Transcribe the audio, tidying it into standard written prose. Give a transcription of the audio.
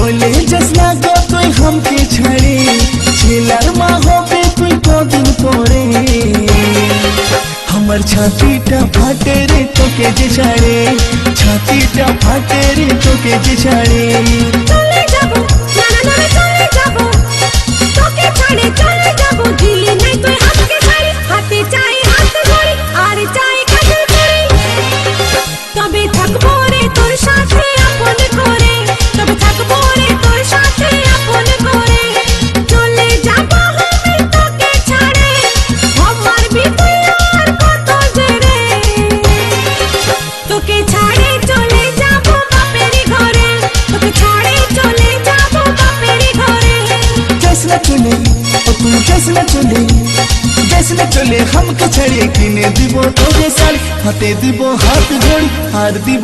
বলে যাস না গো তুই হামকে ছাড়ে, ছেলার মা হবে তুই কদিন পরে। আমার ছাতিটা ফাটে রে তোকে যে ছাড়ে, ছাতিটা ফাটে রে তোকে যে ছাড়ে। চলে যাবো না না না চলে যাবো, তোকে ছাড়ে চলে যাবো, দিলি নাই তুই হাতকে ছাড়ি, হাতে চাই হাত ধরি আর চাই কাছে ধরি। তবে থাকবো রে তোর সাথে আপন করে, তবে থাকবো রে তোর সাথে আপন করে। চলে যাবো আমি তোকে ছাড়ে, আমার বিপুল আর কত জেরে। তোকে ছাড়ে চলে যাবো বাপেরই ঘরে, তোকে ছাড়ে চলে যাবো বাপেরই ঘরে। যাস না চলে ও তুই যাস না চলে, যাস না চলে হামকে ছাড়ে, কিনে দিব তোকে শাড়ি, হাতে দিব হাত ঘড়ি আর দিব